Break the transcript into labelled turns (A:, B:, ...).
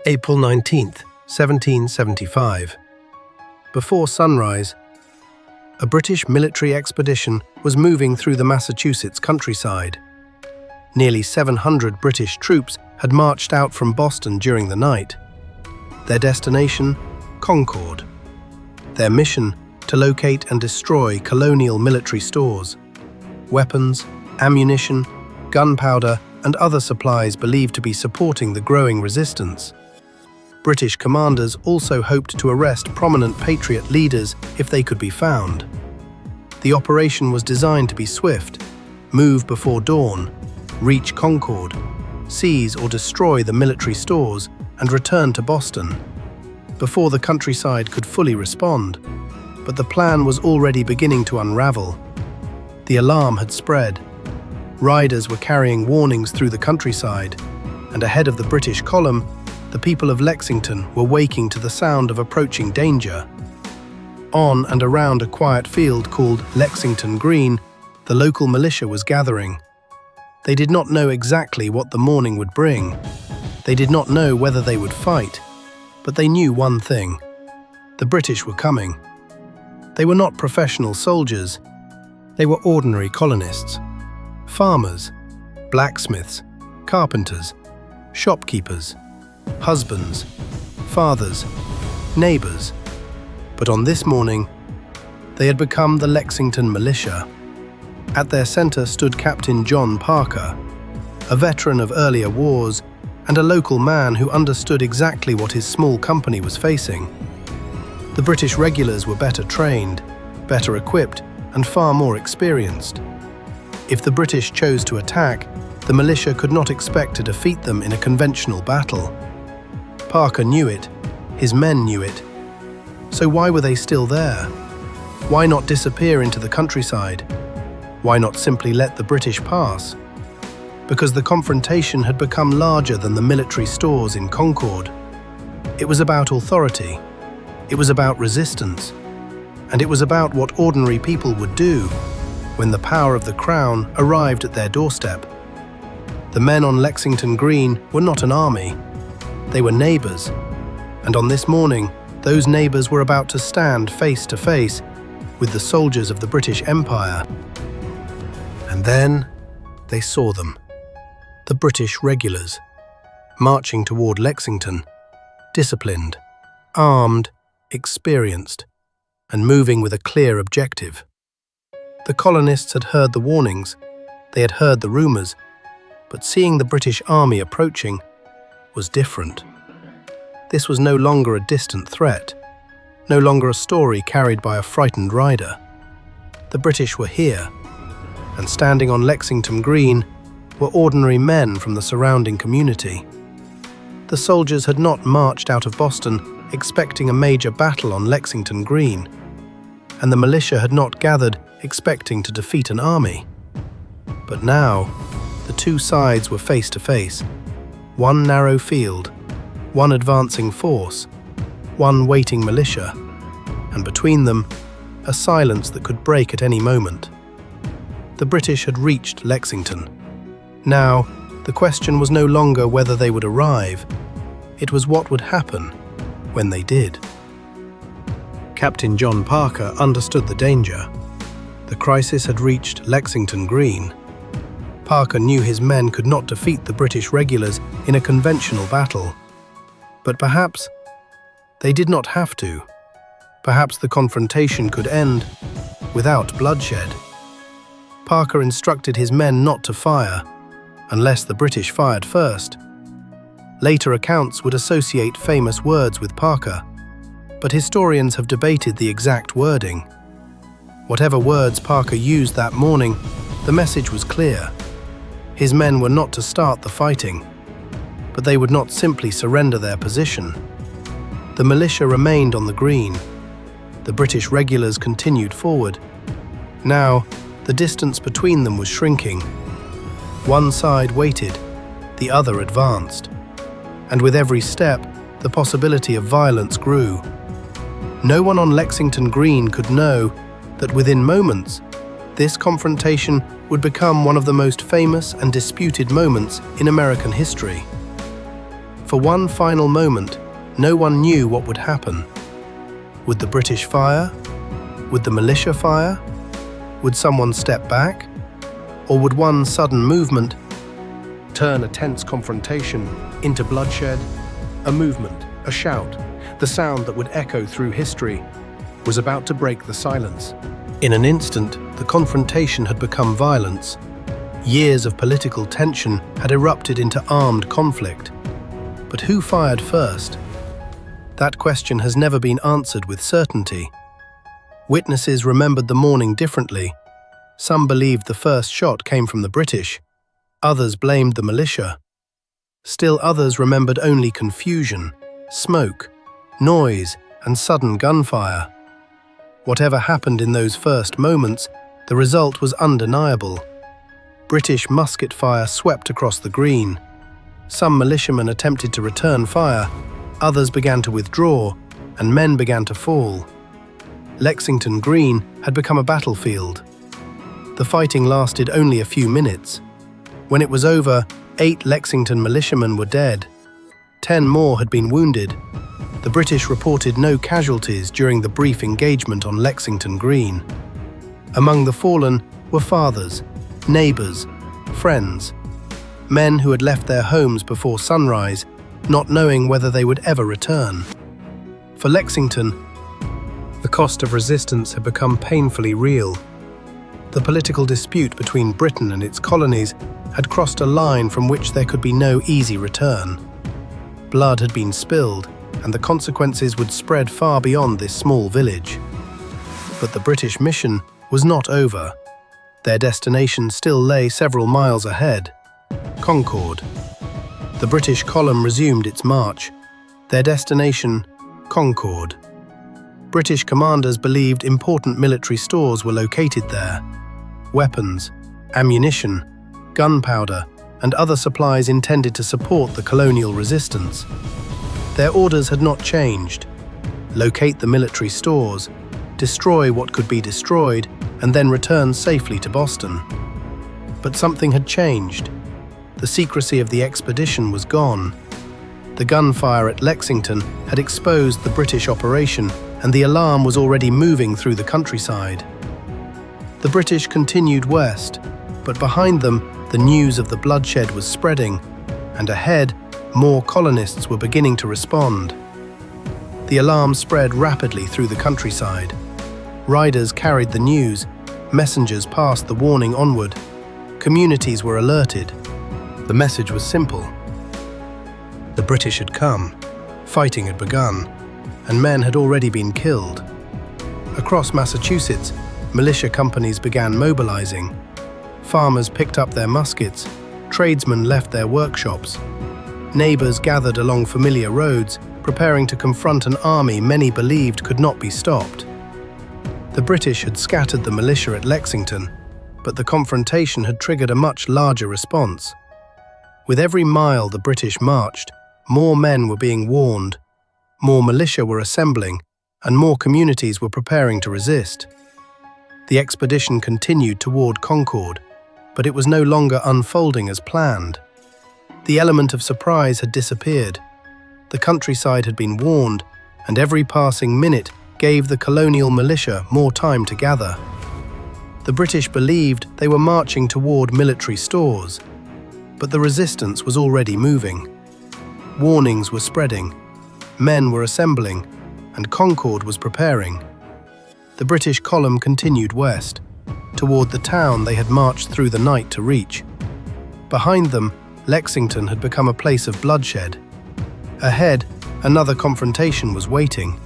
A: April 19th, 1775. Before sunrise, a British military expedition was moving through the Massachusetts countryside. Nearly 700 British troops had marched out from Boston during the night. Their destination, Concord. Their mission, to locate and destroy colonial military stores. Weapons, ammunition, gunpowder, and other supplies believed to be supporting the growing resistance. British commanders also hoped to arrest prominent Patriot leaders if they could be found. The operation was designed to be swift, move before dawn, reach Concord, seize or destroy the military stores, and return to Boston before the countryside could fully respond. But the plan was already beginning to unravel. The alarm had spread. Riders were carrying warnings through the countryside, and ahead of the British column, the people of Lexington were waking to the sound of approaching danger. On and around a quiet field called Lexington Green, the local militia was gathering. They did not know exactly what the morning would bring. They did not know whether they would fight, but they knew one thing: the British were coming. They were not professional soldiers. They were ordinary colonists, farmers, blacksmiths, carpenters, shopkeepers, husbands, fathers, neighbors. But on this morning, they had become the Lexington militia. At their center stood Captain John Parker, a veteran of earlier wars and a local man who understood exactly what his small company was facing. The British regulars were better trained, better equipped, and far more experienced. If the British chose to attack, the militia could not expect to defeat them in a conventional battle. Parker knew it. His men knew it. So why were they still there? Why not disappear into the countryside? Why not simply let the British pass? Because the confrontation had become larger than the military stores in Concord. It was about authority. It was about resistance. And it was about what ordinary people would do when the power of the crown arrived at their doorstep. The men on Lexington Green were not an army. They were neighbors. And on this morning, those neighbors were about to stand face to face with the soldiers of the British Empire. And then they saw them, the British regulars, marching toward Lexington, disciplined, armed, experienced, and moving with a clear objective. The colonists had heard the warnings, they had heard the rumors, but seeing the British army approaching was different. This was no longer a distant threat, no longer a story carried by a frightened rider. The British were here, and standing on Lexington Green were ordinary men from the surrounding community. The soldiers had not marched out of Boston expecting a major battle on Lexington Green, and the militia had not gathered expecting to defeat an army. But now, the two sides were face to face. One narrow field, one advancing force, one waiting militia, and between them, a silence that could break at any moment. The British had reached Lexington. Now, the question was no longer whether they would arrive. It was what would happen when they did. Captain John Parker understood the danger. The crisis had reached Lexington Green. Parker knew his men could not defeat the British regulars in a conventional battle. But perhaps they did not have to. Perhaps the confrontation could end without bloodshed. Parker instructed his men not to fire unless the British fired first. Later accounts would associate famous words with Parker, but historians have debated the exact wording. Whatever words Parker used that morning, the message was clear. His men were not to start the fighting, but they would not simply surrender their position. The militia remained on the green. The British regulars continued forward. Now, the distance between them was shrinking. One side waited, the other advanced. And with every step, the possibility of violence grew. No one on Lexington Green could know that within moments, this confrontation would become one of the most famous and disputed moments in American history. For one final moment, no one knew what would happen. Would the British fire? Would the militia fire? Would someone step back? Or would one sudden movement turn a tense confrontation into bloodshed? A movement, a shout, the sound that would echo through history, was about to break the silence. In an instant, the confrontation had become violence. Years of political tension had erupted into armed conflict. But who fired first? That question has never been answered with certainty. Witnesses remembered the morning differently. Some believed the first shot came from the British. Others blamed the militia. Still others remembered only confusion, smoke, noise, and sudden gunfire. Whatever happened in those first moments, the result was undeniable. British musket fire swept across the green. Some militiamen attempted to return fire, others began to withdraw, and men began to fall. Lexington Green had become a battlefield. The fighting lasted only a few minutes. When it was over, 8 Lexington militiamen were dead. 10 more had been wounded. The British reported no casualties during the brief engagement on Lexington Green. Among the fallen were fathers, neighbours, friends, men who had left their homes before sunrise, not knowing whether they would ever return. For Lexington, the cost of resistance had become painfully real. The political dispute between Britain and its colonies had crossed a line from which there could be no easy return. Blood had been spilled, and the consequences would spread far beyond this small village. But the British mission was not over. Their destination still lay several miles ahead: Concord. The British column resumed its march. Their destination, Concord. British commanders believed important military stores were located there. Weapons, ammunition, gunpowder, and other supplies intended to support the colonial resistance. Their orders had not changed: locate the military stores, destroy what could be destroyed, and then return safely to Boston. But something had changed. The secrecy of the expedition was gone. The gunfire at Lexington had exposed the British operation, and the alarm was already moving through the countryside. The British continued west, but behind them, the news of the bloodshed was spreading, and ahead, more colonists were beginning to respond. The alarm spread rapidly through the countryside. Riders carried the news, messengers passed the warning onward. Communities were alerted. The message was simple. The British had come, fighting had begun, and men had already been killed. Across Massachusetts, militia companies began mobilizing. Farmers picked up their muskets, tradesmen left their workshops. Neighbors gathered along familiar roads, preparing to confront an army many believed could not be stopped. The British had scattered the militia at Lexington, but the confrontation had triggered a much larger response. With every mile the British marched, more men were being warned, more militia were assembling, and more communities were preparing to resist. The expedition continued toward Concord, but it was no longer unfolding as planned. The element of surprise had disappeared. The countryside had been warned, and every passing minute gave the colonial militia more time to gather. The British believed they were marching toward military stores, but the resistance was already moving. Warnings were spreading, men were assembling, and Concord was preparing. The British column continued west, toward the town they had marched through the night to reach. Behind them, Lexington had become a place of bloodshed. Ahead, another confrontation was waiting.